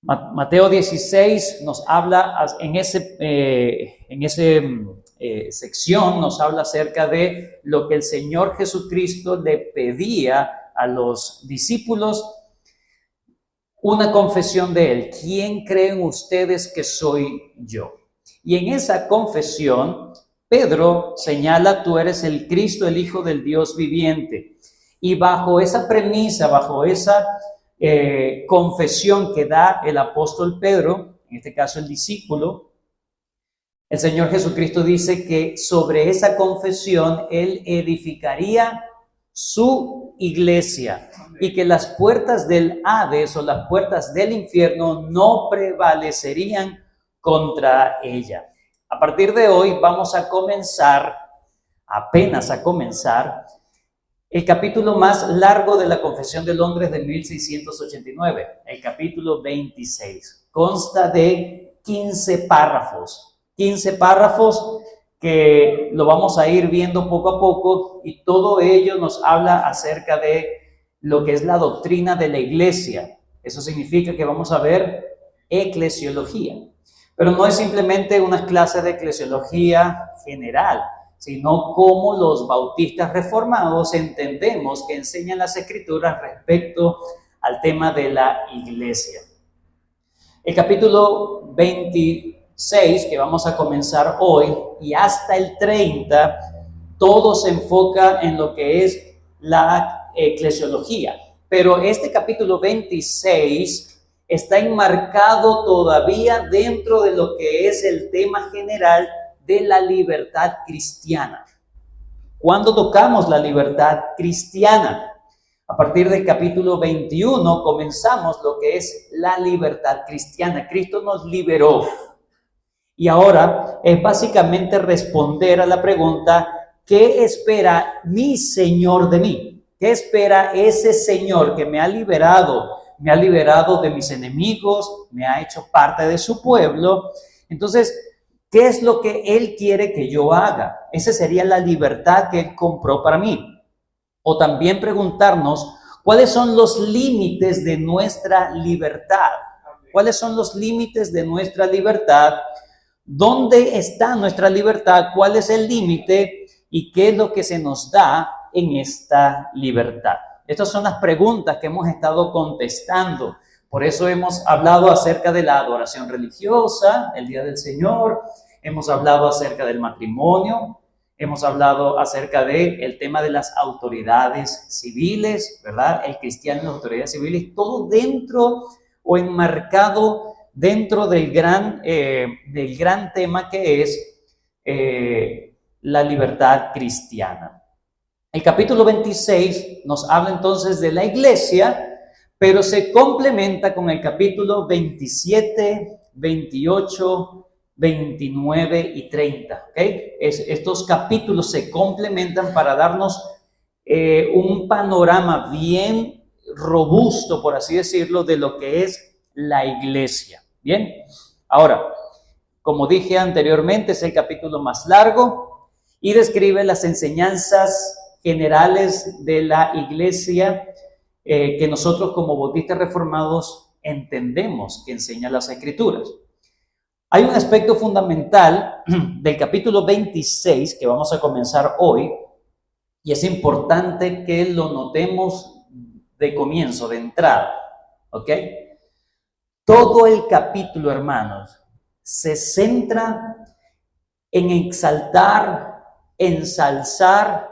Mateo 16 nos habla, en esa sección nos habla acerca de lo que el Señor Jesucristo le pedía a los discípulos, una confesión de Él. ¿Quién creen ustedes que soy yo? Y en esa confesión, Pedro señala: tú eres el Cristo, el Hijo del Dios viviente. Y bajo esa premisa, bajo esa confesión que da el apóstol Pedro, en este caso el discípulo, el Señor Jesucristo dice que sobre esa confesión Él edificaría su iglesia y que las puertas del Hades o las puertas del infierno no prevalecerían contra ella. A partir de hoy vamos a comenzar, apenas a comenzar, el capítulo más largo de la Confesión de Londres de 1689, el capítulo 26. Consta de 15 párrafos. 15 párrafos que lo vamos a ir viendo poco a poco, y todo ello nos habla acerca de lo que es la doctrina de la iglesia. Eso significa que vamos a ver eclesiología. Pero no es simplemente una clase de eclesiología general, sino cómo los bautistas reformados entendemos que enseñan las Escrituras respecto al tema de la iglesia. El capítulo 26, que vamos a comenzar hoy, y hasta el 30, todo se enfoca en lo que es la eclesiología. Pero este capítulo 26 está enmarcado todavía dentro de lo que es el tema general de la libertad cristiana. ¿Cuándo tocamos la libertad cristiana? A partir del capítulo 21 comenzamos lo que es la libertad cristiana. Cristo nos liberó. Y ahora es básicamente responder a la pregunta: ¿qué espera mi Señor de mí? ¿Qué espera ese Señor que me ha liberado? Me ha liberado de mis enemigos, me ha hecho parte de su pueblo. Entonces, ¿qué es lo que Él quiere que yo haga? Esa sería la libertad que Él compró para mí. O también preguntarnos, ¿cuáles son los límites de nuestra libertad? ¿Cuáles son los límites de nuestra libertad? ¿Dónde está nuestra libertad? ¿Cuál es el límite? ¿Y qué es lo que se nos da en esta libertad? Estas son las preguntas que hemos estado contestando. Por eso hemos hablado acerca de la adoración religiosa, el Día del Señor. Hemos hablado acerca del matrimonio. Hemos hablado acerca del tema de las autoridades civiles, ¿verdad? El cristiano y las autoridades civiles, todo dentro o enmarcado dentro del gran tema que es la libertad cristiana. El capítulo 26 nos habla entonces de la iglesia, pero se complementa con el capítulo 27, 28, 29 y 30. ¿Okay? Estos capítulos se complementan para darnos un panorama bien robusto, por así decirlo, de lo que es la iglesia. Bien, ahora, como dije anteriormente, es el capítulo más largo y describe las enseñanzas generales de la iglesia que nosotros como bautistas reformados entendemos que enseña las Escrituras. Hay un aspecto fundamental del capítulo 26 que vamos a comenzar hoy, y es importante que lo notemos de comienzo, de entrada, ¿ok? Todo el capítulo, hermanos, se centra en exaltar, ensalzar,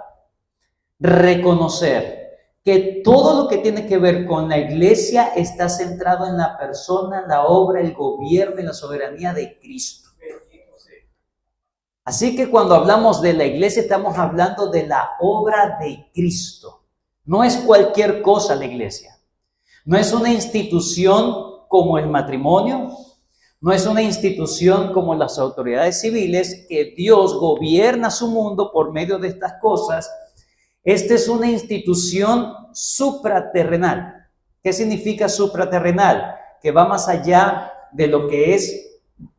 reconocer que todo lo que tiene que ver con la iglesia está centrado en la persona, la obra, el gobierno y la soberanía de Cristo. Así que cuando hablamos de la iglesia estamos hablando de la obra de Cristo. No es cualquier cosa la iglesia. No es una institución como el matrimonio. No es una institución como las autoridades civiles, que Dios gobierna su mundo por medio de estas cosas. Esta es una institución supraterrenal. ¿Qué significa supraterrenal? Que va más allá de lo que es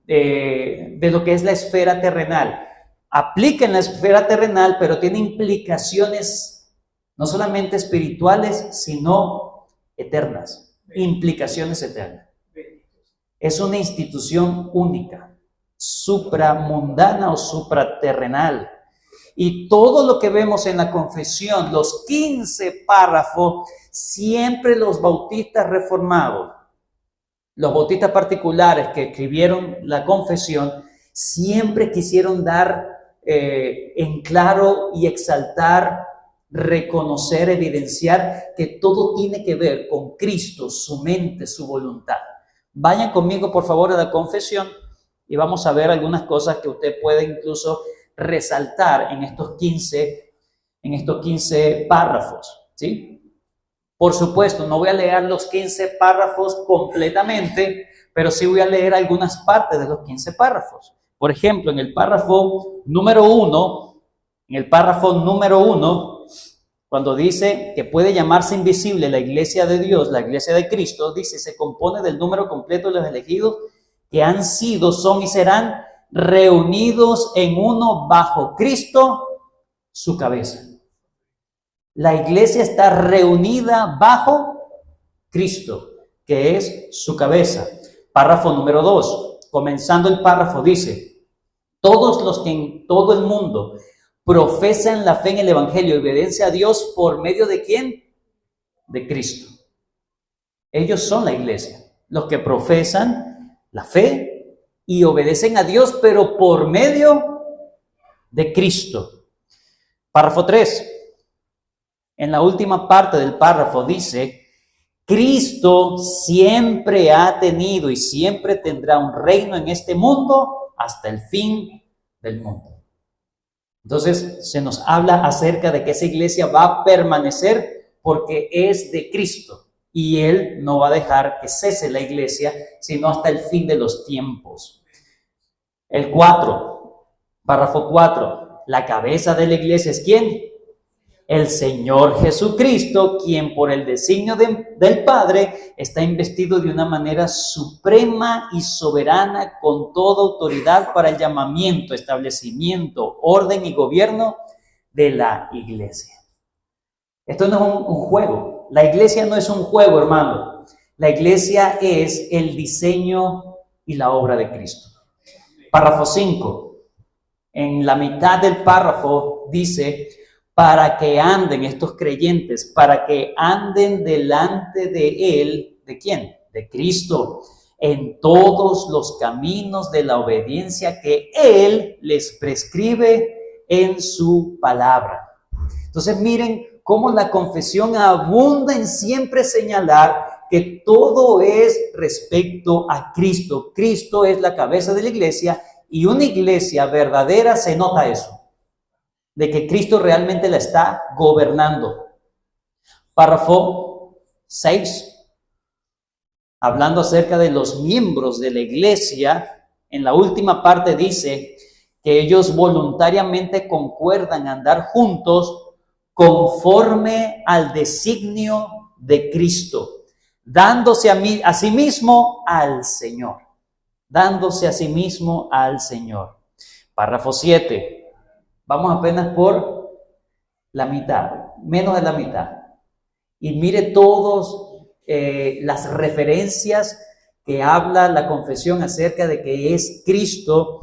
la esfera terrenal. Aplica en la esfera terrenal, pero tiene implicaciones no solamente espirituales, sino eternas. Implicaciones eternas. es una institución única, supramundana o supraterrenal. Y todo lo que vemos en la confesión, los 15 párrafos, siempre los bautistas reformados, los bautistas particulares que escribieron la confesión, siempre quisieron dar en claro y exaltar, reconocer, evidenciar que todo tiene que ver con Cristo, su mente, su voluntad. Vayan conmigo, por favor, a la confesión y vamos a ver algunas cosas que usted puede incluso resaltar en estos 15 párrafos, ¿sí? Por supuesto, no voy a leer los 15 párrafos completamente, pero sí voy a leer algunas partes de los 15 párrafos. Por ejemplo, en el párrafo número 1, cuando dice que puede llamarse invisible la iglesia de Dios, la iglesia de Cristo, dice, se compone del número completo de los elegidos que han sido, son y serán reunidos en uno bajo Cristo, su cabeza. La iglesia está reunida bajo Cristo, que es su cabeza. Párrafo número 2, comenzando el párrafo, dice, todos los que en todo el mundo profesan la fe en el Evangelio y obediencia a Dios, ¿por medio de quién? De Cristo. Ellos son la iglesia, los que profesan la fe y obedecen a Dios, pero por medio de Cristo. Párrafo 3. En la última parte del párrafo dice, Cristo siempre ha tenido y siempre tendrá un reino en este mundo hasta el fin del mundo. Entonces se nos habla acerca de que esa iglesia va a permanecer porque es de Cristo. Y Él no va a dejar que cese la iglesia, sino hasta el fin de los tiempos. El 4, párrafo 4, la cabeza de la iglesia es ¿quién? El Señor Jesucristo, quien por el designio del Padre está investido de una manera suprema y soberana con toda autoridad para el llamamiento, establecimiento, orden y gobierno de la iglesia. Esto no es un juego. La iglesia no es un juego, hermano. La iglesia es el diseño y la obra de Cristo. Párrafo 5. En la mitad del párrafo dice, para que anden estos creyentes, para que anden delante de Él, ¿de quién? De Cristo, en todos los caminos de la obediencia que Él les prescribe en su palabra. Entonces miren cómo la confesión abunda en siempre señalar que todo es respecto a Cristo. Cristo es la cabeza de la iglesia y una iglesia verdadera se nota eso, de que Cristo realmente la está gobernando. Párrafo 6, hablando acerca de los miembros de la iglesia, en la última parte dice que ellos voluntariamente concuerdan andar juntos conforme al designio de Cristo, dándose a sí mismo al Señor. Dándose a sí mismo al Señor. Párrafo 7. Vamos apenas por la mitad, menos de la mitad. Y mire todas las referencias que habla la confesión acerca de que es Cristo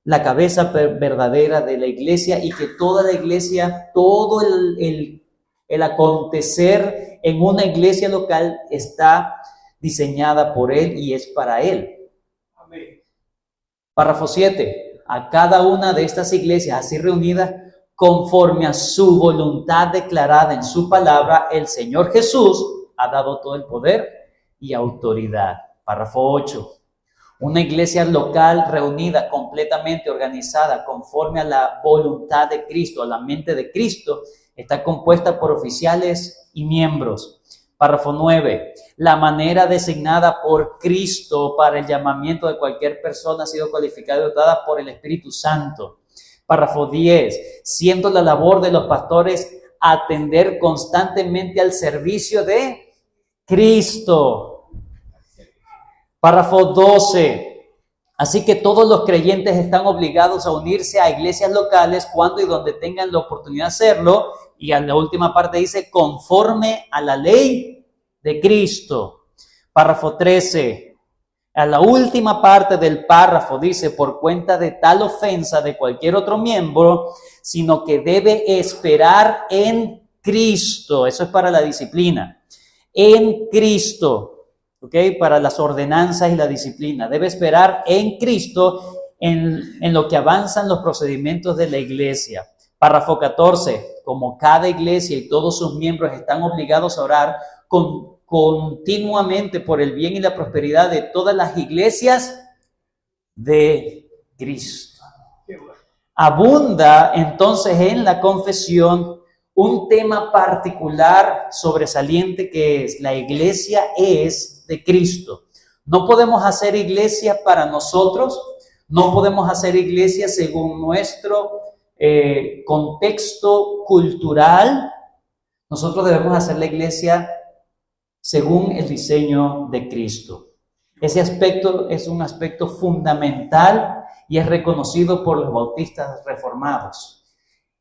la cabeza verdadera de la iglesia y que toda la iglesia, todo el acontecer en una iglesia local está diseñada por Él y es para Él. Amén. Párrafo 7. A cada una de estas iglesias así reunidas, conforme a su voluntad declarada en su palabra, el Señor Jesús ha dado todo el poder y autoridad. Párrafo 8. Una iglesia local reunida, completamente organizada, conforme a la voluntad de Cristo, a la mente de Cristo, está compuesta por oficiales y miembros. Párrafo 9. La manera designada por Cristo para el llamamiento de cualquier persona ha sido cualificada y dotada por el Espíritu Santo. Párrafo 10. Siendo la labor de los pastores atender constantemente al servicio de Cristo. Párrafo 12. Así que todos los creyentes están obligados a unirse a iglesias locales cuando y donde tengan la oportunidad de hacerlo. Y en la última parte dice, conforme a la ley de Cristo. Párrafo 13. A la última parte del párrafo dice, por cuenta de tal ofensa de cualquier otro miembro, sino que debe esperar en Cristo. Eso es para la disciplina. En Cristo, ¿ok? Para las ordenanzas y la disciplina. Debe esperar en Cristo en lo que avanzan los procedimientos de la iglesia. Párrafo 14. Como cada iglesia y todos sus miembros están obligados a orar continuamente por el bien y la prosperidad de todas las iglesias de Cristo. Abunda entonces en la confesión un tema particular sobresaliente que es: la iglesia es de Cristo. No podemos hacer iglesia para nosotros, no podemos hacer iglesia según nuestro contexto cultural. Nosotros debemos hacer la iglesia según el diseño de Cristo. Ese aspecto es un aspecto fundamental y es reconocido por los bautistas reformados.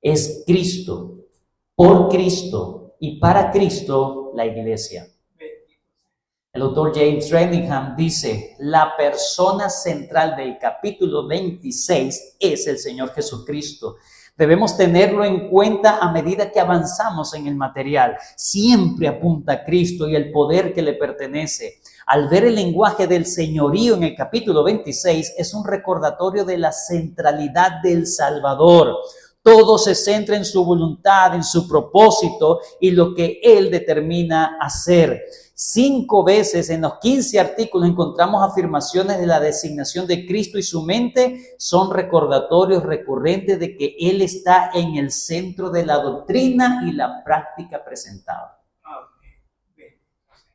Es Cristo, por Cristo y para Cristo la iglesia. El autor James Redingham dice: la persona central del capítulo 26 es el Señor Jesucristo. Debemos tenerlo en cuenta a medida que avanzamos en el material. Siempre apunta a Cristo y el poder que le pertenece. Al ver el lenguaje del señorío en el capítulo 26, es un recordatorio de la centralidad del Salvador. Todo se centra en su voluntad, en su propósito y lo que Él determina hacer. 5 veces en los 15 artículos encontramos afirmaciones de la designación de Cristo y su mente. Son recordatorios recurrentes de que Él está en el centro de la doctrina y la práctica presentada.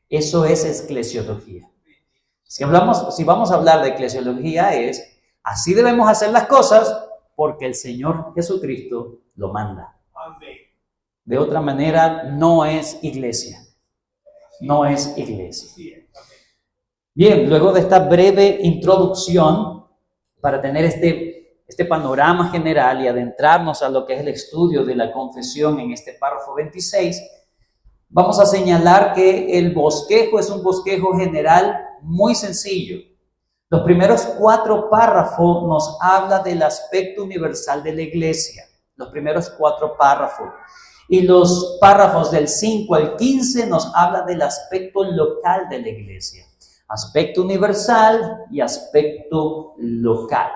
Eso es eclesiología. Si vamos a hablar de eclesiología, es así debemos hacer las cosas porque el Señor Jesucristo lo manda. De otra manera, no es iglesia. No es iglesia. Bien, luego de esta breve introducción, para tener este panorama general y adentrarnos a lo que es el estudio de la confesión en este párrafo 26, vamos a señalar que el bosquejo es un bosquejo general muy sencillo. Los primeros 4 párrafos nos habla del aspecto universal de la iglesia. Los primeros 4 párrafos. Y los párrafos del 5 al 15 nos habla del aspecto local de la iglesia. Aspecto universal y aspecto local.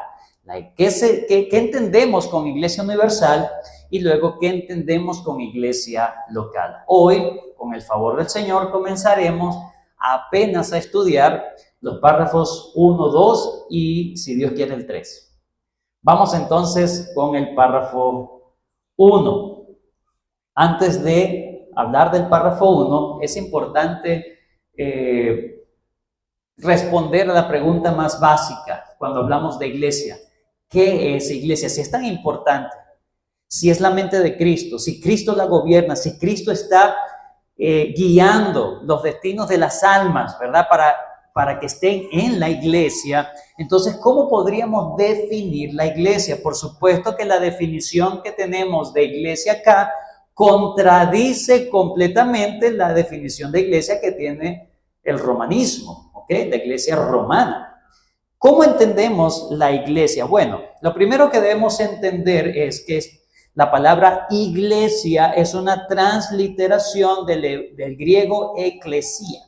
¿Qué entendemos con iglesia universal? Y luego, ¿qué entendemos con iglesia local? Hoy, con el favor del Señor, comenzaremos apenas a estudiar los párrafos 1, 2 y, si Dios quiere, el 3. Vamos entonces con el párrafo 1. Antes de hablar del párrafo 1, es importante responder a la pregunta más básica cuando hablamos de iglesia. ¿Qué es iglesia? Si es tan importante, si es la mente de Cristo, si Cristo la gobierna, si Cristo está guiando los destinos de las almas, ¿verdad? Para que estén en la iglesia, entonces, ¿cómo podríamos definir la iglesia? Por supuesto que la definición que tenemos de iglesia acá contradice completamente la definición de iglesia que tiene el romanismo, ¿ok? La iglesia romana. ¿Cómo entendemos la iglesia? Bueno, lo primero que debemos entender es que la palabra iglesia es una transliteración del griego eclesia.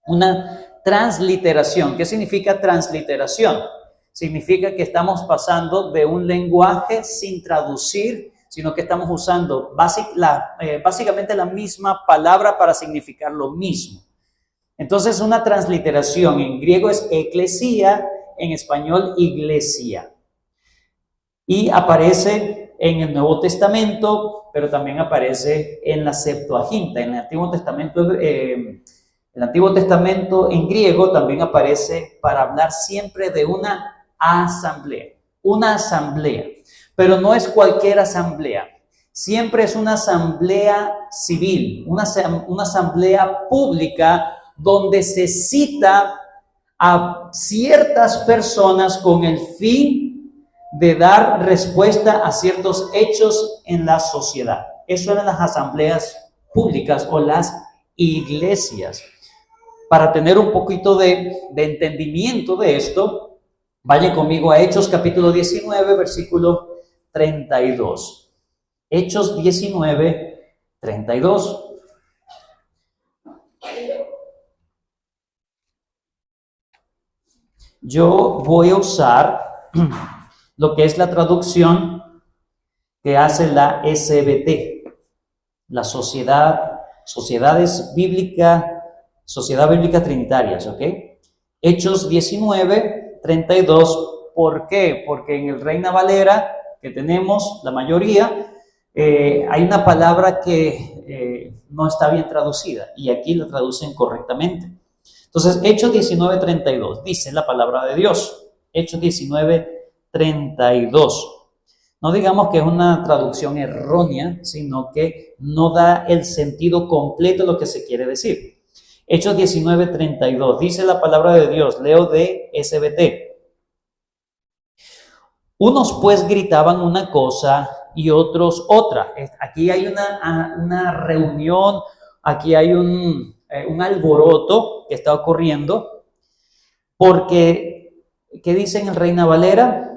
Una transliteración. ¿Qué significa transliteración? Significa que estamos pasando de un lenguaje sin traducir, sino que estamos usando básicamente la misma palabra para significar lo mismo. Entonces, una transliteración en griego es eclesia, en español iglesia. Y aparece en el Nuevo Testamento, pero también aparece en la Septuaginta. En el Antiguo Testamento en griego también aparece para hablar siempre de una asamblea. Una asamblea. Pero no es cualquier asamblea. Siempre es una asamblea civil, una asamblea pública donde se cita a ciertas personas con el fin de dar respuesta a ciertos hechos en la sociedad. Eso eran las asambleas públicas o las iglesias. para tener un poquito de entendimiento de esto, vayan conmigo a Hechos capítulo 19, versículo 32. Hechos 19, 32. Yo voy a usar lo que es la traducción que hace la SBT, la Sociedad Bíblica Trinitarias, ¿ok? Hechos 19, 32. ¿Por qué? Porque en el Reina Valera que tenemos, la mayoría, hay una palabra que no está bien traducida y aquí la traducen correctamente. Entonces, Hechos 19, 32, dice la palabra de Dios. Hechos 19, 32. No digamos que es una traducción errónea, sino que no da el sentido completo de lo que se quiere decir. Hechos 19, 32, dice la palabra de Dios, leo de SBT. Unos pues gritaban una cosa y otros otra. Aquí hay una reunión, aquí hay un alboroto que está ocurriendo, porque, ¿qué dice en el Reina Valera?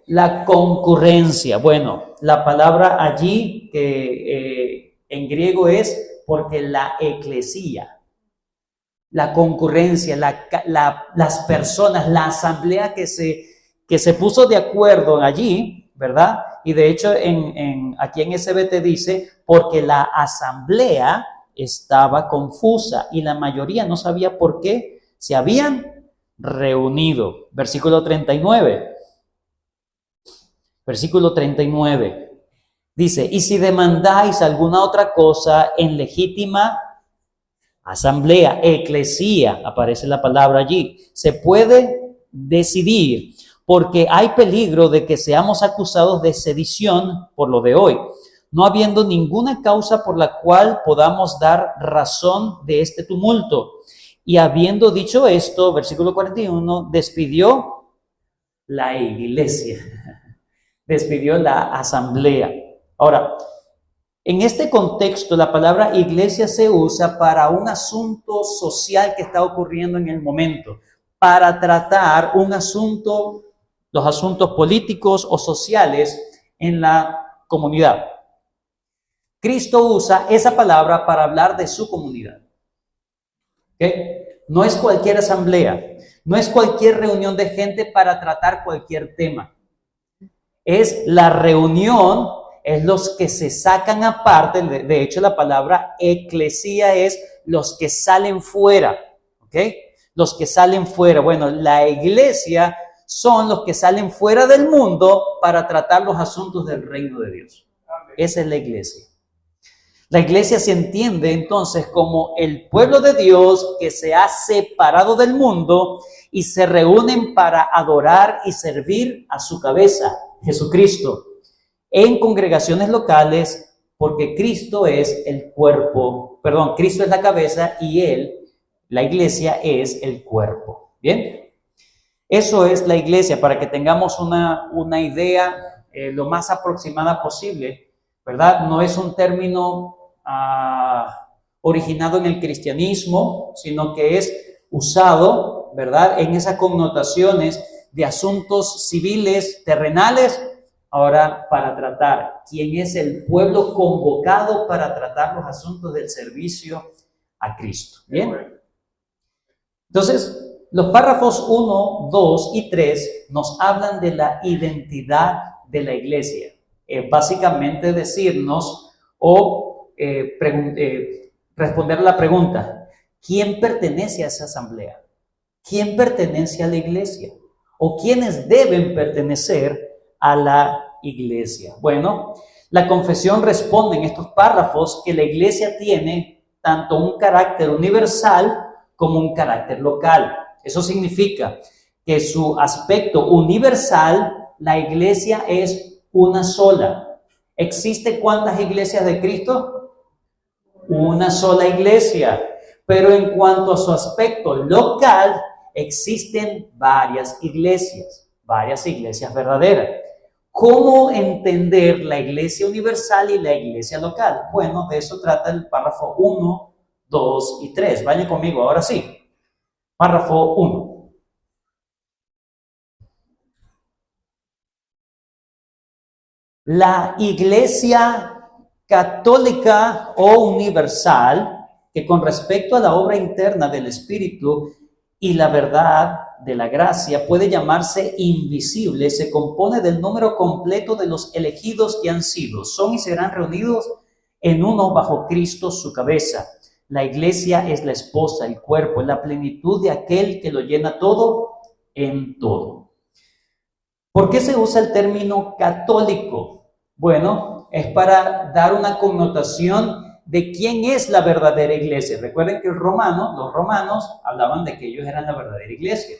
La concurrencia. Bueno, la palabra allí que en griego es porque la eclesía, la concurrencia, las personas, la asamblea que se puso de acuerdo allí, ¿verdad? Y de hecho aquí en SBT dice, porque la asamblea estaba confusa y la mayoría no sabía por qué se habían reunido. Versículo 39. Versículo 39. Dice, y si demandáis alguna otra cosa en legítima asamblea, eclesía, aparece la palabra allí, se puede decidir, porque hay peligro de que seamos acusados de sedición por lo de hoy, no habiendo ninguna causa por la cual podamos dar razón de este tumulto. Y habiendo dicho esto, versículo 41, despidió la iglesia, despidió la asamblea. Ahora, en este contexto, la palabra iglesia se usa para un asunto social que está ocurriendo en el momento, para tratar los asuntos políticos o sociales en la comunidad. Cristo usa esa palabra para hablar de su comunidad. ¿Okay? No es cualquier asamblea, no es cualquier reunión de gente para tratar cualquier tema. Es la reunión, es los que se sacan aparte. De hecho, la palabra eclesía es los que salen fuera, ¿ok? Los que salen fuera. Bueno, la iglesia son los que salen fuera del mundo para tratar los asuntos del reino de Dios. Esa es la iglesia. La iglesia se entiende entonces como el pueblo de Dios que se ha separado del mundo y se reúnen para adorar y servir a su cabeza, Jesucristo, en congregaciones locales, porque Cristo es el cuerpo, Cristo es la cabeza y la iglesia es el cuerpo. ¿Bien? Eso es la iglesia, para que tengamos una idea lo más aproximada posible, ¿verdad? No es un término originado en el cristianismo, sino que es usado, ¿verdad?, en esas connotaciones de asuntos civiles, terrenales, ahora para tratar quién es el pueblo convocado para tratar los asuntos del servicio a Cristo. ¿Bien? Entonces, los párrafos 1, 2 y 3 nos hablan de la identidad de la iglesia. Básicamente decirnos responder a la pregunta, ¿quién pertenece a esa asamblea? ¿Quién pertenece a la iglesia? ¿O quiénes deben pertenecer a la iglesia? Bueno, la confesión responde en estos párrafos que la iglesia tiene tanto un carácter universal como un carácter local. Eso significa que su aspecto universal, la iglesia es una sola. ¿Existe cuántas iglesias de Cristo? Una sola iglesia. Pero en cuanto a su aspecto local, existen varias iglesias verdaderas. ¿Cómo entender la iglesia universal y la iglesia local? Bueno, de eso trata el párrafo 1, 2 y 3. Vayan conmigo, ahora sí. Párrafo 1. La Iglesia católica o universal, que con respecto a la obra interna del Espíritu y la verdad de la gracia puede llamarse invisible, se compone del número completo de los elegidos que han sido, son y serán reunidos en uno bajo Cristo su cabeza. La Iglesia es la esposa, el cuerpo, la plenitud de aquel que lo llena todo en todo. ¿Por qué se usa el término católico? Bueno, es para dar una connotación de quién es la verdadera iglesia. Recuerden que los romanos hablaban de que ellos eran la verdadera iglesia,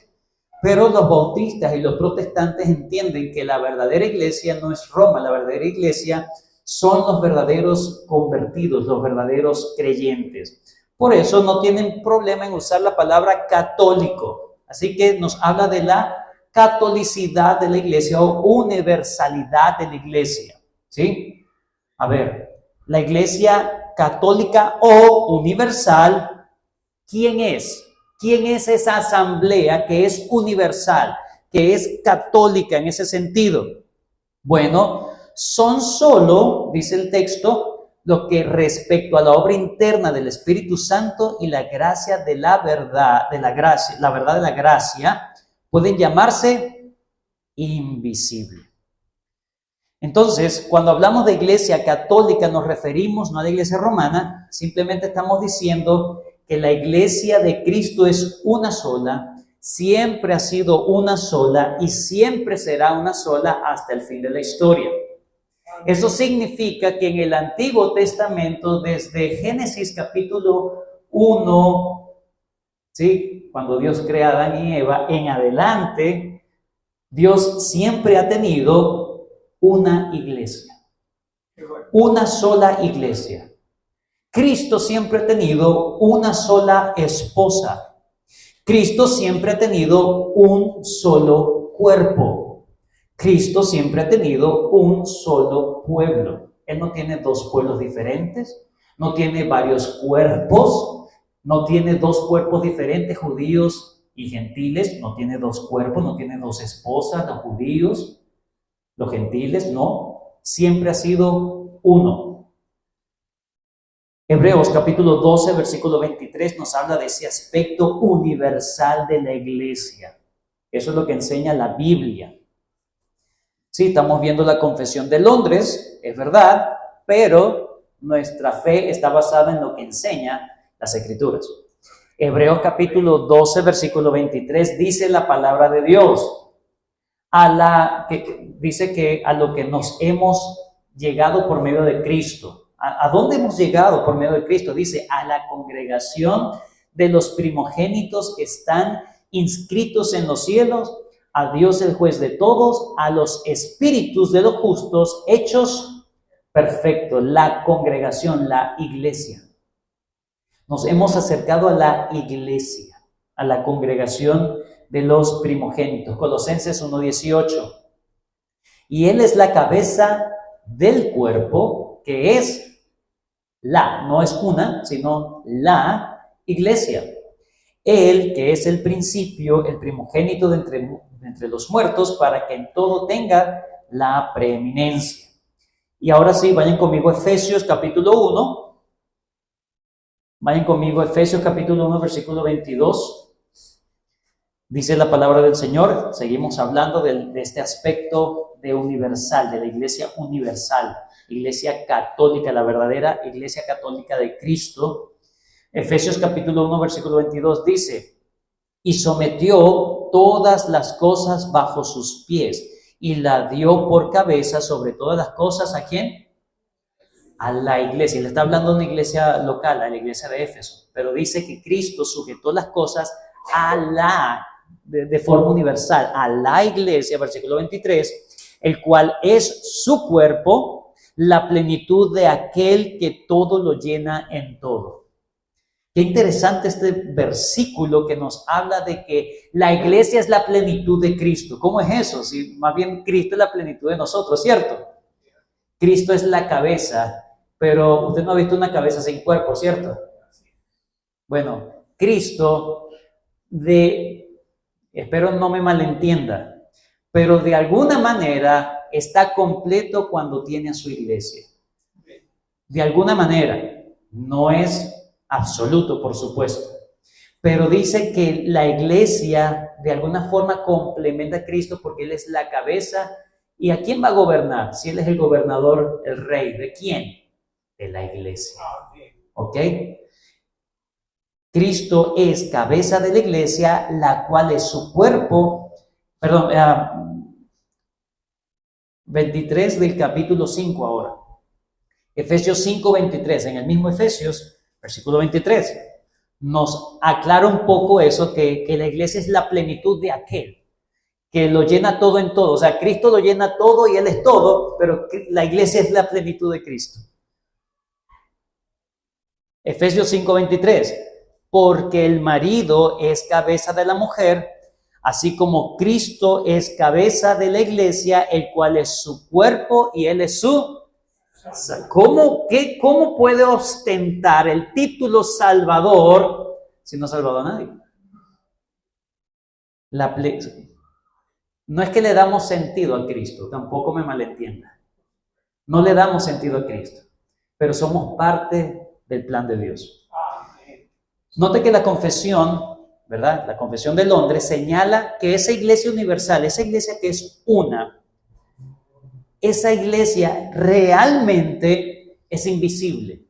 pero los bautistas y los protestantes entienden que la verdadera iglesia no es Roma, la verdadera iglesia son los verdaderos convertidos, los verdaderos creyentes. Por eso no tienen problema en usar la palabra católico. Así que nos habla de la catolicidad de la iglesia o universalidad de la iglesia. ¿Sí? A ver, la iglesia católica o universal, ¿quién es? ¿Quién es esa asamblea que es universal, que es católica en ese sentido? Bueno, son solo, dice el texto, lo que respecto a la obra interna del Espíritu Santo y la gracia de la verdad de la gracia, pueden llamarse invisible. Entonces, cuando hablamos de iglesia católica, nos referimos no a la iglesia romana, simplemente estamos diciendo que la iglesia de Cristo es una sola, siempre ha sido una sola y siempre será una sola hasta el fin de la historia. Eso significa que en el Antiguo Testamento, desde Génesis capítulo 1, ¿sí?, cuando Dios crea a Adán y Eva, en adelante, Dios siempre ha tenido una iglesia, una sola iglesia. Cristo siempre ha tenido una sola esposa. Cristo siempre ha tenido un solo cuerpo. Cristo siempre ha tenido un solo pueblo. Él no tiene dos pueblos diferentes, no tiene varios cuerpos, no tiene dos cuerpos diferentes, judíos y gentiles, no tiene dos cuerpos, no tiene dos esposas, los judíos, los gentiles, no, siempre ha sido uno. Hebreos capítulo 12, versículo 23 nos habla de ese aspecto universal de la iglesia. Eso es lo que enseña la Biblia. Sí, estamos viendo la Confesión de Londres, es verdad, pero nuestra fe está basada en lo que enseña las Escrituras. Hebreos capítulo 12, versículo 23 dice la palabra de Dios. Dice que a lo que nos hemos llegado por medio de Cristo. ¿A dónde hemos llegado por medio de Cristo? Dice, a la congregación de los primogénitos que están inscritos en los cielos, a Dios el juez de todos, a los espíritus de los justos hechos perfectos. La congregación, la iglesia. Nos hemos acercado a la iglesia, a la congregación de los primogénitos. Colosenses 1:18. Y Él es la cabeza del cuerpo, que es no es una, sino la iglesia. Él, que es el principio, el primogénito de entre los muertos, para que en todo tenga la preeminencia. Y ahora sí, vayan conmigo a Efesios capítulo 1. Vayan conmigo a Efesios capítulo 1, versículo 22. Dice la palabra del Señor, seguimos hablando de este aspecto de universal, de la iglesia universal, iglesia católica, la verdadera iglesia católica de Cristo. Efesios capítulo 1, versículo 22 dice, y sometió todas las cosas bajo sus pies y la dio por cabeza sobre todas las cosas. ¿A quién? A la iglesia. Le está hablando de una iglesia local, a la iglesia de Éfeso, pero dice que Cristo sujetó las cosas de forma universal, a la iglesia, versículo 23, el cual es su cuerpo, la plenitud de aquel que todo lo llena en todo. Qué interesante este versículo que nos habla de que la iglesia es la plenitud de Cristo. ¿Cómo es eso? Si más bien Cristo es la plenitud de nosotros, ¿cierto? Cristo es la cabeza, pero usted no ha visto una cabeza sin cuerpo, ¿cierto? Bueno, Cristo, espero no me malentienda, pero de alguna manera está completo cuando tiene a su iglesia. De alguna manera, no es absoluto, por supuesto, pero dice que la iglesia de alguna forma complementa a Cristo porque Él es la cabeza. ¿Y a quién va a gobernar? Si Él es el gobernador, el rey, ¿de quién? De la iglesia. ¿Ok? Cristo es cabeza de la iglesia, la cual es su cuerpo. Perdón, 23 del capítulo 5 ahora. Efesios 5:23, en el mismo Efesios, versículo 23, nos aclara un poco eso, que la iglesia es la plenitud de aquel, que lo llena todo en todo. O sea, Cristo lo llena todo y Él es todo, pero la iglesia es la plenitud de Cristo. Efesios 5:23, porque el marido es cabeza de la mujer, así como Cristo es cabeza de la iglesia, el cual es su cuerpo y Él es su... ¿Cómo puede ostentar el título Salvador si no ha salvado a nadie? No es que le damos sentido a Cristo, tampoco me malentienda. No le damos sentido a Cristo, pero somos parte del plan de Dios. Note que la confesión, ¿verdad? La confesión de Londres señala que esa iglesia universal, esa iglesia que es una, esa iglesia realmente es invisible.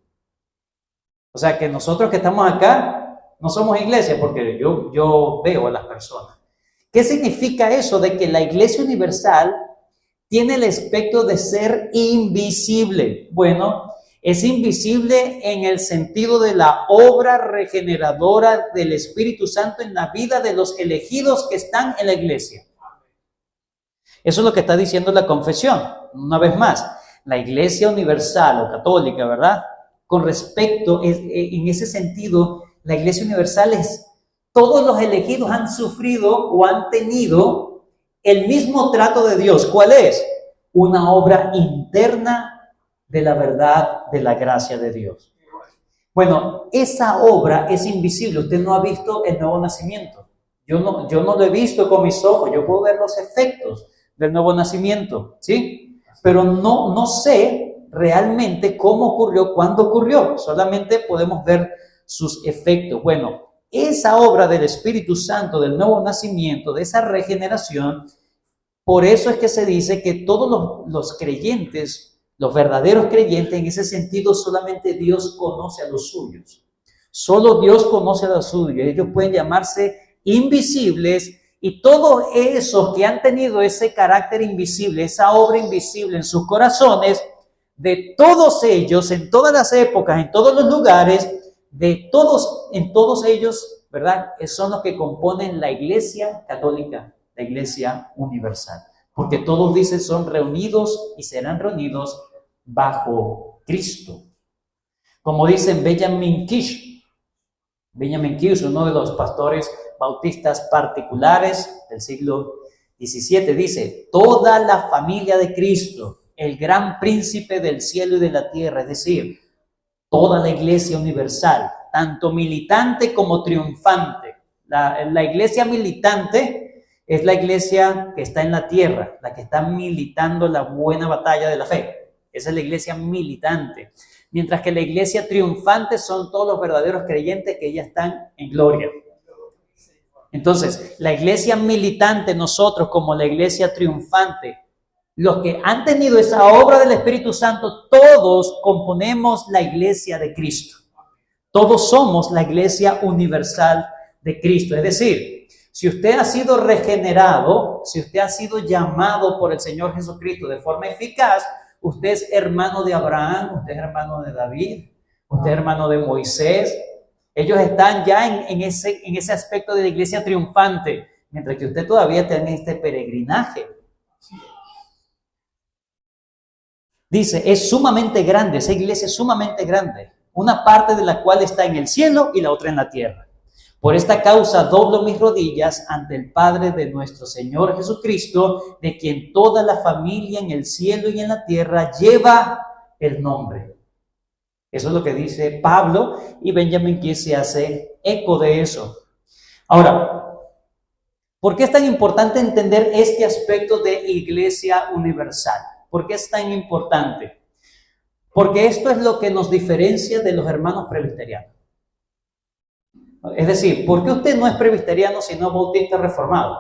O sea que nosotros que estamos acá no somos iglesia porque yo veo a las personas. ¿Qué significa eso de que la iglesia universal tiene el aspecto de ser invisible? Bueno, es invisible en el sentido de la obra regeneradora del Espíritu Santo en la vida de los elegidos que están en la iglesia. Eso es lo que está diciendo la confesión. Una vez más, la iglesia universal o católica, ¿verdad? Con respecto, en ese sentido, la iglesia universal es, todos los elegidos han sufrido o han tenido el mismo trato de Dios. ¿Cuál es? Una obra interna de la verdad, de la gracia de Dios. Bueno, esa obra es invisible. Usted no ha visto el nuevo nacimiento. Yo no lo he visto con mis ojos. Yo puedo ver los efectos del nuevo nacimiento, ¿sí? Pero no sé realmente cómo ocurrió, cuándo ocurrió. Solamente podemos ver sus efectos. Bueno, esa obra del Espíritu Santo, del nuevo nacimiento, de esa regeneración, por eso es que se dice que todos los creyentes, los verdaderos creyentes, en ese sentido, solamente Dios conoce a los suyos. Solo Dios conoce a los suyos. Ellos pueden llamarse invisibles. Y todos esos que han tenido ese carácter invisible, esa obra invisible en sus corazones, de todos ellos, en todas las épocas, en todos los lugares, en todos ellos, ¿verdad? Son los que componen la iglesia católica, la iglesia universal. Porque todos dicen son reunidos y serán reunidos bajo Cristo. Como dicen Benjamin Kish, uno de los pastores bautistas particulares del siglo XVII, dice: toda la familia de Cristo, el gran príncipe del cielo y de la tierra, es decir, toda la iglesia universal, tanto militante como triunfante. La iglesia militante es la iglesia que está en la tierra, la que está militando la buena batalla de la fe. Esa es la iglesia militante. Mientras que la iglesia triunfante son todos los verdaderos creyentes que ya están en gloria. Entonces, la iglesia militante, nosotros como la iglesia triunfante, los que han tenido esa obra del Espíritu Santo, todos componemos la iglesia de Cristo. Todos somos la iglesia universal de Cristo. Es decir, si usted ha sido regenerado, si usted ha sido llamado por el Señor Jesucristo de forma eficaz, usted es hermano de Abraham, usted es hermano de David, usted es hermano de Moisés. Ellos están ya en ese aspecto de la iglesia triunfante, mientras que usted todavía está en este peregrinaje. Dice, es sumamente grande, esa iglesia es sumamente grande, una parte de la cual está en el cielo y la otra en la tierra. Por esta causa doblo mis rodillas ante el Padre de nuestro Señor Jesucristo, de quien toda la familia en el cielo y en la tierra lleva el nombre. Eso es lo que dice Pablo, y Benjamin Kish se hace eco de eso. Ahora, ¿por qué es tan importante entender este aspecto de iglesia universal? ¿Por qué es tan importante? Porque esto es lo que nos diferencia de los hermanos presbiterianos. Es decir, ¿por qué usted no es presbiteriano sino bautista reformado?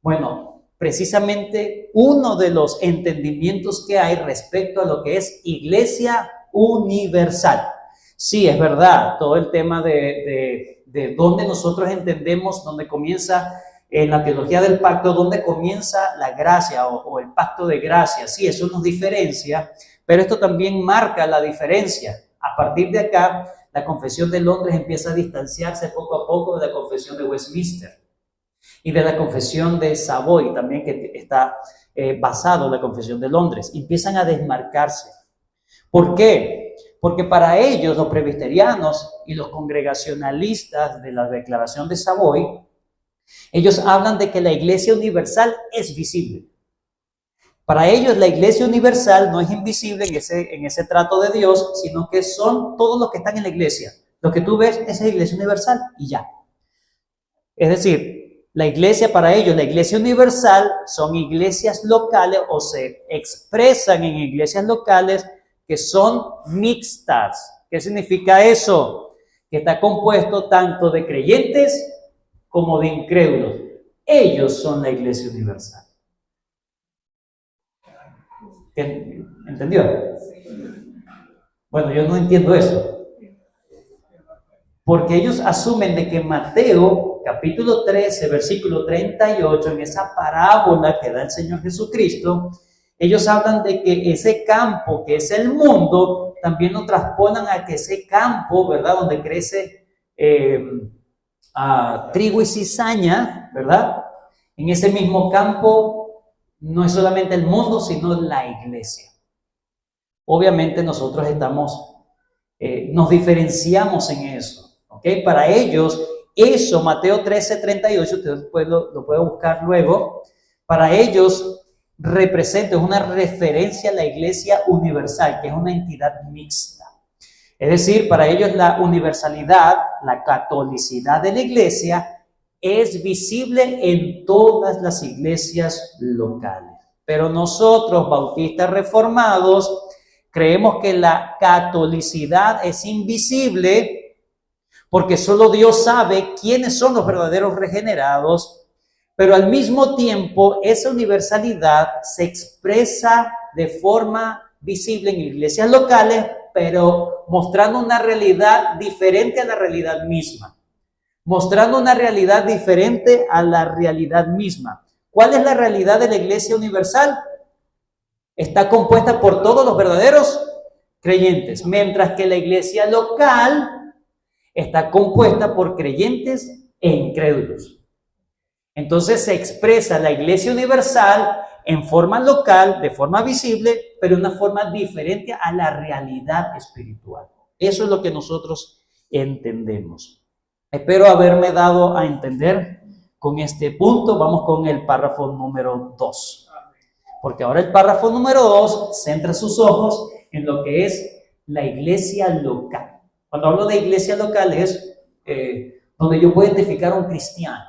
Bueno, precisamente uno de los entendimientos que hay respecto a lo que es iglesia universal. Sí, es verdad, todo el tema de dónde nosotros entendemos, dónde comienza en la teología del pacto, dónde comienza la gracia o el pacto de gracia. Sí, eso nos diferencia, pero esto también marca la diferencia. A partir de acá, la Confesión de Londres empieza a distanciarse poco a poco de la Confesión de Westminster y de la Confesión de Savoy, también que está basado en la Confesión de Londres. Empiezan a desmarcarse. ¿Por qué? Porque para ellos, los presbiterianos y los congregacionalistas de la Declaración de Savoy, ellos hablan de que la iglesia universal es visible. Para ellos la iglesia universal no es invisible en ese trato de Dios, sino que son todos los que están en la iglesia. Lo que tú ves, esa es la iglesia universal y ya. Es decir, la iglesia para ellos, la iglesia universal son iglesias locales o se expresan en iglesias locales que son mixtas. ¿Qué significa eso? Que está compuesto tanto de creyentes como de incrédulos. Ellos son la iglesia universal. ¿Entendió? Bueno, yo no entiendo eso. Porque ellos asumen de que Mateo, capítulo 13, versículo 38, en esa parábola que da el Señor Jesucristo, ellos hablan de que ese campo que es el mundo, también lo traspolan a que ese campo, ¿verdad? Donde crece trigo y cizaña, ¿verdad? En ese mismo campo no es solamente el mundo, sino la iglesia. Obviamente nosotros nos diferenciamos en eso, ¿ok? Para ellos, eso, Mateo 13, 38, usted lo puede buscar luego, para ellos representa, es una referencia a la iglesia universal, que es una entidad mixta. Es decir, para ellos la universalidad, la catolicidad de la iglesia es visible en todas las iglesias locales. Pero nosotros, bautistas reformados, creemos que la catolicidad es invisible porque solo Dios sabe quiénes son los verdaderos regenerados, pero al mismo tiempo esa universalidad se expresa de forma visible en iglesias locales, pero mostrando una realidad diferente a la realidad misma. Mostrando una realidad diferente a la realidad misma. ¿Cuál es la realidad de la iglesia universal? Está compuesta por todos los verdaderos creyentes, mientras que la iglesia local está compuesta por creyentes e incrédulos. Entonces se expresa la iglesia universal en forma local, de forma visible, pero de una forma diferente a la realidad espiritual. Eso es lo que nosotros entendemos. Espero haberme dado a entender con este punto. Vamos con el párrafo número 2. Porque ahora el párrafo número 2 centra sus ojos en lo que es la iglesia local. Cuando hablo de iglesia local es donde yo puedo identificar a un cristiano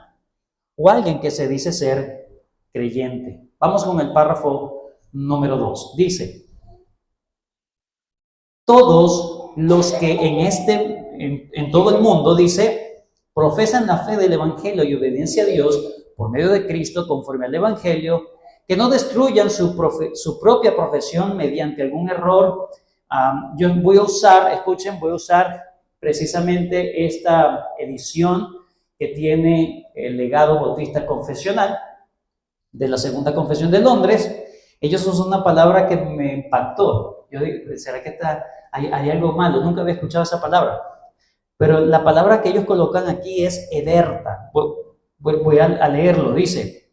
o alguien que se dice ser creyente. Vamos con el párrafo número 2. Dice: todos los que en todo el mundo, dice, profesan la fe del Evangelio y obediencia a Dios por medio de Cristo conforme al Evangelio, que no destruyan su propia profesión mediante algún error. Yo voy a usar precisamente esta edición que tiene el legado bautista confesional de la Segunda Confesión de Londres. Ellos usan una palabra que me impactó. Yo digo, ¿será que hay algo malo? Nunca había escuchado esa palabra. Pero la palabra que ellos colocan aquí es ederta. Voy a leerlo. Dice: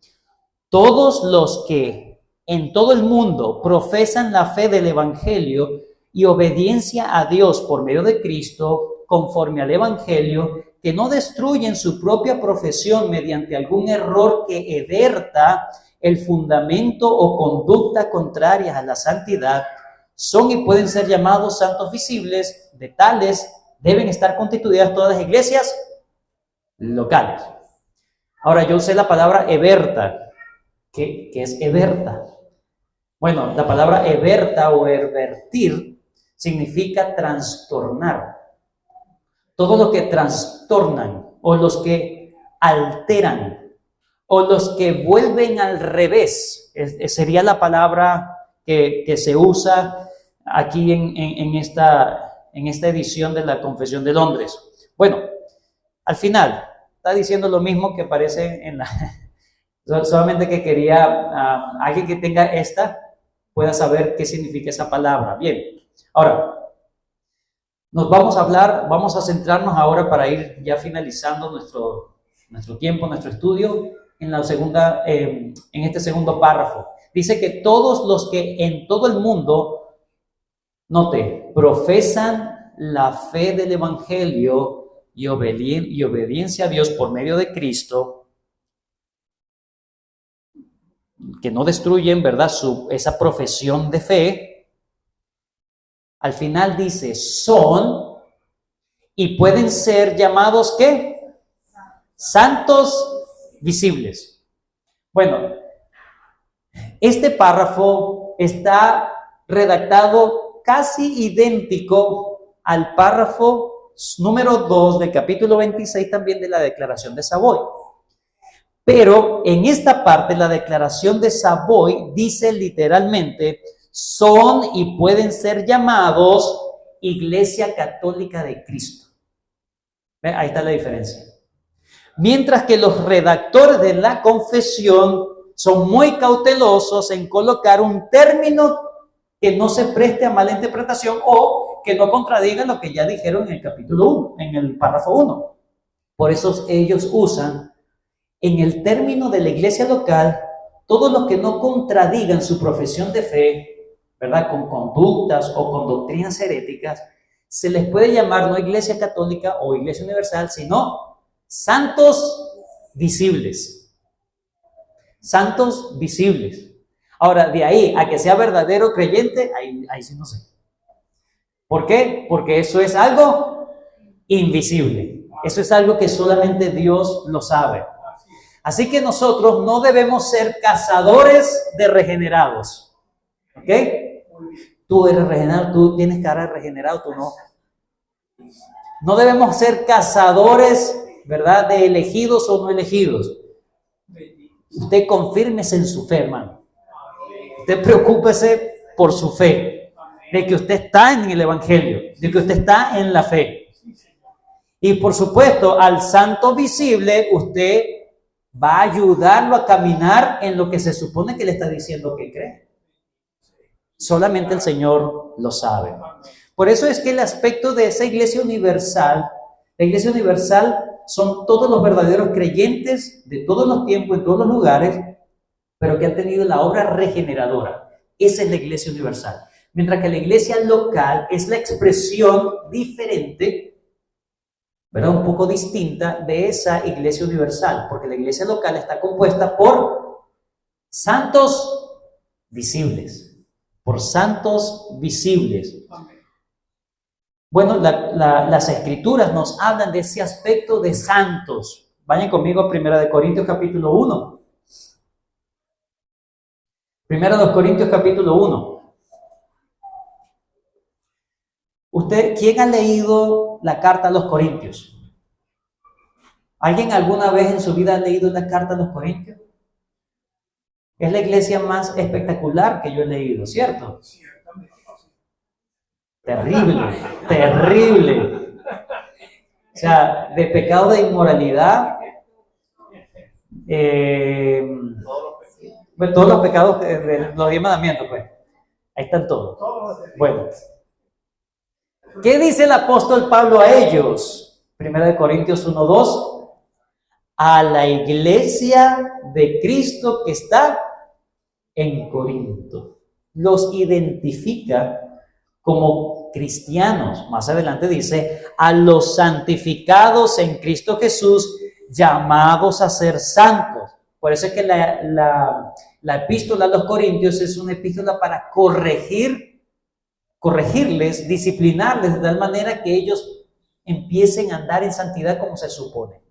todos los que en todo el mundo profesan la fe del Evangelio y obediencia a Dios por medio de Cristo, conforme al Evangelio, que no destruyen su propia profesión mediante algún error que ederta el fundamento o conducta contrarias a la santidad, son y pueden ser llamados santos visibles. De tales deben estar constituidas todas las iglesias locales. Ahora, yo usé la palabra eberta. ¿Qué es eberta? Bueno, la palabra eberta o evertir significa trastornar. Todo lo que trastornan o los que alteran o los que vuelven al revés, sería la palabra que se usa aquí en esta edición de la Confesión de Londres. Bueno, al final está diciendo lo mismo que aparece en la... Solamente que quería alguien que tenga esta pueda saber qué significa esa palabra. Bien, ahora vamos a centrarnos ahora para ir ya finalizando nuestro tiempo, nuestro estudio en este segundo párrafo. Dice que todos los que en todo el mundo, note, profesan la fe del Evangelio y obediencia a Dios por medio de Cristo, que no destruyen, ¿verdad?, esa profesión de fe, al final dice, son y pueden ser llamados, ¿qué? Santos visibles. Bueno, este párrafo está redactado casi idéntico al párrafo número 2 del capítulo 26 también de la Declaración de Savoy. Pero en esta parte, la Declaración de Savoy dice literalmente, son y pueden ser llamados Iglesia Católica de Cristo. ¿Ve? Ahí está la diferencia. Mientras que los redactores de la confesión son muy cautelosos en colocar un término que no se preste a mala interpretación o que no contradiga lo que ya dijeron en el capítulo 1, en el párrafo 1. Por eso ellos usan en el término de la iglesia local, todos los que no contradigan su profesión de fe, ¿verdad?, con conductas o con doctrinas heréticas, se les puede llamar no iglesia católica o iglesia universal, sino santos visibles. Santos visibles. Ahora, de ahí a que sea verdadero creyente, ahí sí no sé. ¿Por qué? Porque eso es algo invisible. Eso es algo que solamente Dios lo sabe. Así que nosotros no debemos ser cazadores de regenerados. ¿Ok? Tú eres regenerado, tú tienes cara de regenerado, tú no. No debemos ser cazadores, ¿verdad?, de elegidos o no elegidos. Usted confírmese en su fe, hermano. Usted preocúpese por su fe, de que usted está en el Evangelio, de que usted está en la fe. Y por supuesto, al santo visible, usted va a ayudarlo a caminar en lo que se supone que le está diciendo que cree. Solamente el Señor lo sabe. Por eso es que el aspecto de esa iglesia universal, la iglesia universal son todos los verdaderos creyentes de todos los tiempos, en todos los lugares, pero que han tenido la obra regeneradora. Esa es la iglesia universal. Mientras que la iglesia local es la expresión diferente, ¿verdad?, un poco distinta de esa iglesia universal, porque la iglesia local está compuesta por santos visibles, por santos visibles. Bueno, las escrituras nos hablan de ese aspecto de santos. Vayan conmigo a 1 Corintios capítulo 1. 1 Corintios capítulo 1. ¿Quién ha leído la carta a los Corintios? ¿Alguien alguna vez en su vida ha leído la carta a los Corintios? Es la iglesia más espectacular que yo he leído, ¿cierto? Terrible, terrible. O sea, de pecado de inmoralidad, todos los pecados de los 10 mandamientos, pues. Ahí están todos. Bueno. ¿Qué dice el apóstol Pablo a ellos? 1 Corintios 1:2. A la iglesia de Cristo que está en Corinto. Los identifica como cristianos. Más adelante dice, a los santificados en Cristo Jesús, llamados a ser santos. Por eso es que la epístola a los Corintios es una epístola para corregirles, disciplinarles de tal manera que ellos empiecen a andar en santidad como se supone.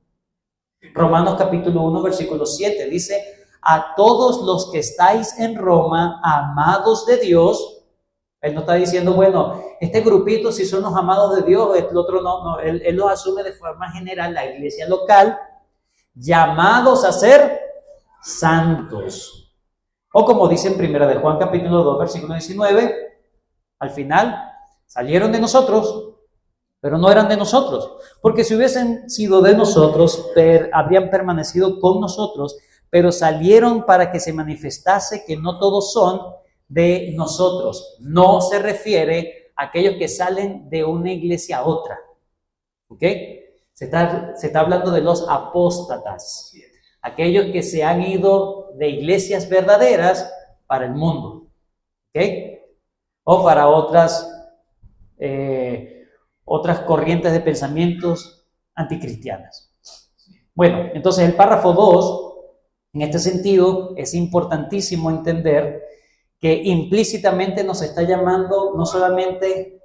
Romanos capítulo 1, versículo 7 dice: a todos los que estáis en Roma, amados de Dios. Él no está diciendo, bueno, este grupito si son los amados de Dios, el otro no. Él lo asume de forma general, la iglesia local, llamados a ser santos. O como dice en primera de Juan capítulo 2, versículo 19, al final salieron de nosotros, pero no eran de nosotros, porque si hubiesen sido de nosotros, habrían permanecido con nosotros, pero salieron para que se manifestase que no todos son de nosotros. No se refiere a aquellos que salen de una iglesia a otra, ¿ok? Se está hablando de los apóstatas, aquellos que se han ido de iglesias verdaderas para el mundo, ¿ok? O para otras corrientes de pensamientos anticristianas. Bueno, entonces el párrafo 2, en este sentido, es importantísimo entender que implícitamente nos está llamando no solamente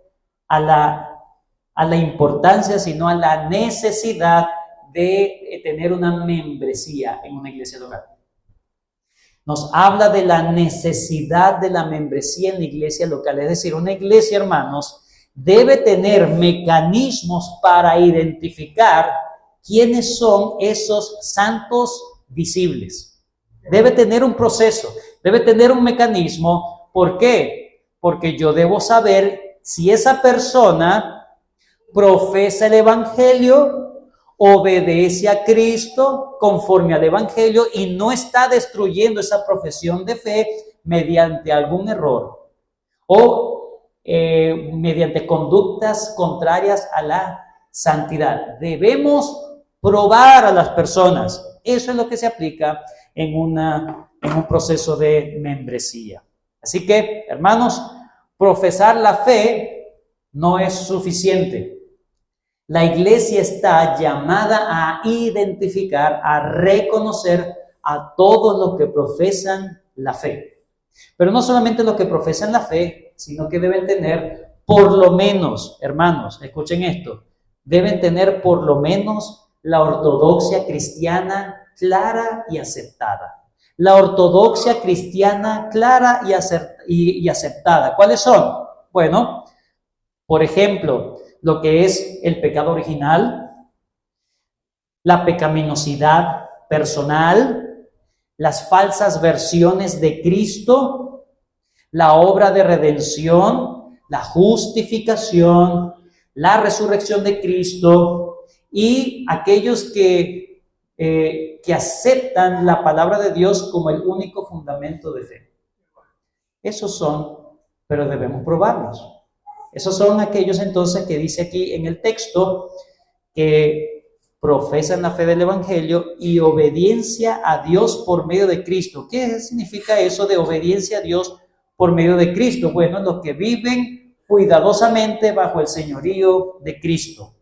a la importancia, sino a la necesidad de tener una membresía en una iglesia local. Nos habla de la necesidad de la membresía en la iglesia local. Es decir, una iglesia, hermanos, debe tener mecanismos para identificar quiénes son esos santos visibles. Debe tener un proceso, debe tener un mecanismo. ¿Por qué? Porque yo debo saber si esa persona profesa el evangelio, obedece a Cristo conforme al evangelio y no está destruyendo esa profesión de fe mediante algún error o mediante conductas contrarias a la santidad. Debemos probar a las personas. Eso es lo que se aplica en un proceso de membresía. Así que, hermanos, profesar la fe no es suficiente. La iglesia está llamada a identificar, a reconocer a todos los que profesan la fe. Pero no solamente los que profesan la fe, sino que deben tener por lo menos, hermanos, escuchen esto, deben tener por lo menos la ortodoxia cristiana clara y aceptada. La ortodoxia cristiana clara y aceptada. ¿Cuáles son? Bueno, por ejemplo, lo que es el pecado original, la pecaminosidad personal, las falsas versiones de Cristo, la obra de redención, la justificación, la resurrección de Cristo y aquellos que aceptan la palabra de Dios como el único fundamento de fe. Esos son, pero debemos probarlos. Esos son aquellos entonces que dice aquí en el texto que profesan la fe del evangelio y obediencia a Dios por medio de Cristo. ¿Qué significa eso de obediencia a Dios por medio de Cristo? Bueno, los que viven cuidadosamente bajo el señorío de Cristo.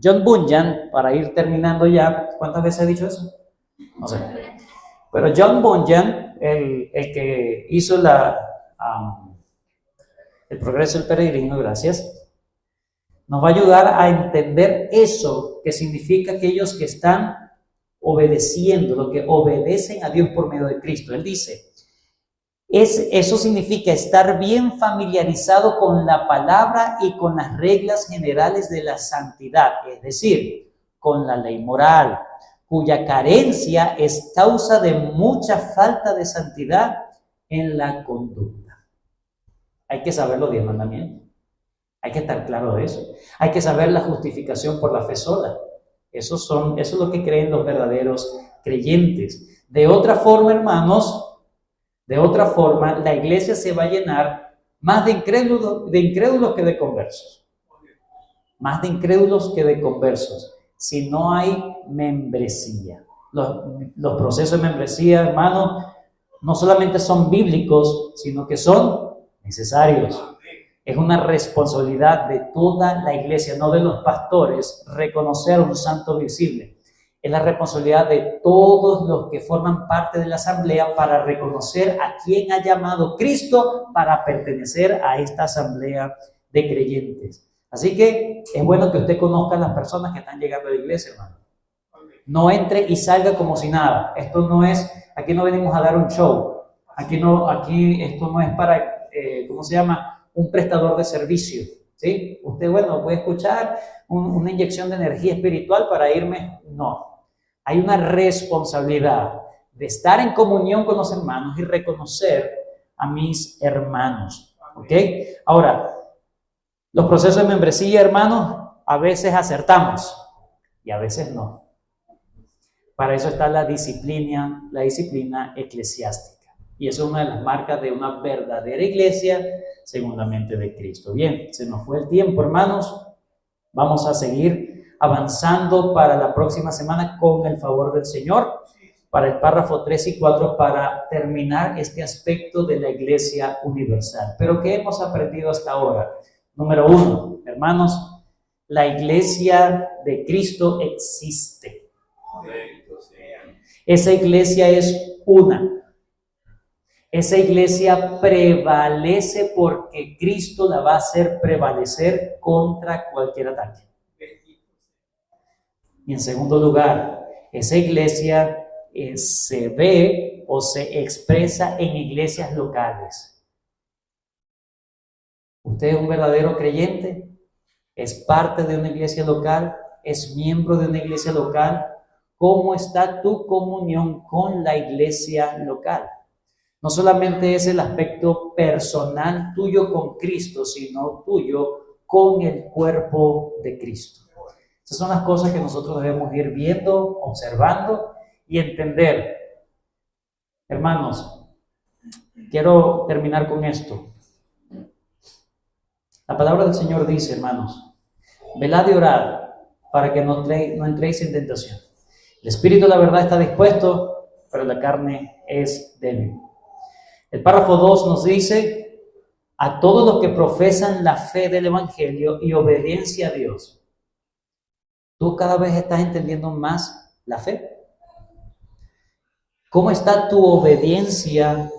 John Bunyan, para ir terminando ya, ¿cuántas veces he dicho eso? No sé. Pero John Bunyan, el que hizo el progreso del peregrino, gracias, nos va a ayudar a entender eso que significa aquellos que están obedeciendo, los que obedecen a Dios por medio de Cristo. Él dice, eso significa estar bien familiarizado con la palabra y con las reglas generales de la santidad, es decir, con la ley moral, cuya carencia es causa de mucha falta de santidad en la conducta. Hay que saber los 10 mandamientos. Hay que estar claro de eso. Hay que saber la justificación por la fe sola. Eso es lo que creen los verdaderos creyentes. De otra forma, hermanos, la iglesia se va a llenar más de incrédulos que de conversos. Más de incrédulos que de conversos. Si no hay membresía. Los procesos de membresía, hermanos, no solamente son bíblicos, sino que son necesarios. Es una responsabilidad de toda la iglesia, no de los pastores, reconocer a un santo visible. Es la responsabilidad de todos los que forman parte de la asamblea para reconocer a quien ha llamado Cristo para pertenecer a esta asamblea de creyentes. Así que es bueno que usted conozca a las personas que están llegando a la iglesia, hermano. No entre y salga como si nada. Esto no es, aquí no venimos a dar un show. Aquí esto no es para, ¿cómo se llama? Un prestador de servicio, ¿sí? Usted, bueno, puede escuchar una inyección de energía espiritual para irme. No. Hay una responsabilidad de estar en comunión con los hermanos y reconocer a mis hermanos, ¿ok? Ahora, los procesos de membresía, hermanos, a veces acertamos y a veces no. Para eso está la disciplina eclesiástica. Y eso es una de las marcas de una verdadera iglesia, segundamente de Cristo. Bien, se nos fue el tiempo, hermanos. Vamos a seguir avanzando para la próxima semana con el favor del Señor, para el párrafo 3 y 4, para terminar este aspecto de la iglesia universal. Pero ¿qué hemos aprendido hasta ahora? Número 1, hermanos, la iglesia de Cristo existe. Esa iglesia es una. Esa iglesia prevalece porque Cristo la va a hacer prevalecer contra cualquier ataque. Y en segundo lugar, esa iglesia se ve o se expresa en iglesias locales. ¿Usted es un verdadero creyente? ¿Es parte de una iglesia local? ¿Es miembro de una iglesia local? ¿Cómo está tu comunión con la iglesia local? No solamente es el aspecto personal tuyo con Cristo, sino tuyo con el cuerpo de Cristo. Esas son las cosas que nosotros debemos ir viendo, observando y entender. Hermanos, quiero terminar con esto. La palabra del Señor dice, hermanos, velad y orad para que no entréis en tentación. El espíritu, la verdad, está dispuesto, pero la carne es débil. El párrafo 2 nos dice, a todos los que profesan la fe del Evangelio y obediencia a Dios. ¿Tú cada vez estás entendiendo más la fe? ¿Cómo está tu obediencia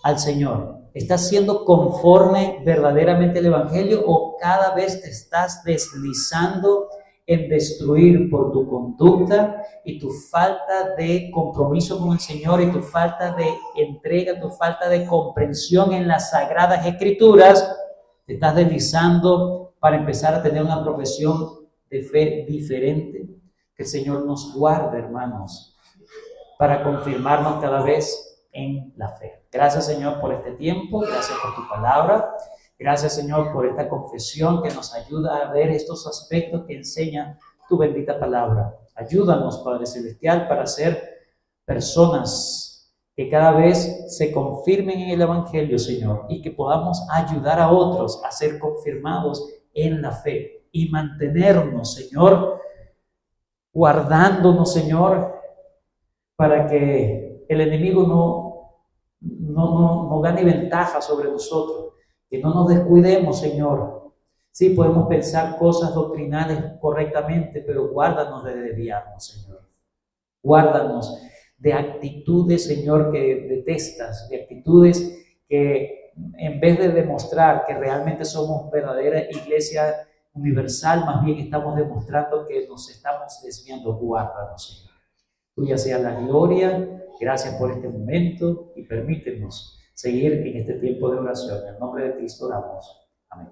al Señor? ¿Estás siendo conforme verdaderamente al Evangelio o cada vez te estás deslizando en destruir por tu conducta y tu falta de compromiso con el Señor y tu falta de entrega, tu falta de comprensión en las Sagradas Escrituras? Te estás deslizando para empezar a tener una profesión de fe diferente. Que el Señor nos guarde, hermanos, para confirmarnos cada vez en la fe. Gracias, Señor, por este tiempo. Gracias por tu palabra. Gracias, Señor, por esta confesión que nos ayuda a ver estos aspectos que enseña tu bendita palabra. Ayúdanos, Padre Celestial, para ser personas que cada vez se confirmen en el Evangelio, Señor, y que podamos ayudar a otros a ser confirmados en la fe y mantenernos, Señor, guardándonos, Señor, para que el enemigo no gane ventaja sobre nosotros. Que no nos descuidemos, Señor. Sí, podemos pensar cosas doctrinales correctamente, pero guárdanos de desviarnos, Señor. Guárdanos de actitudes, Señor, que detestas, de actitudes que en vez de demostrar que realmente somos verdadera iglesia universal, más bien estamos demostrando que nos estamos desviando. Guárdanos, Señor. Tuya sea la gloria. Gracias por este momento y permítenos seguir en este tiempo de oración. En el nombre de Cristo oramos. Amén.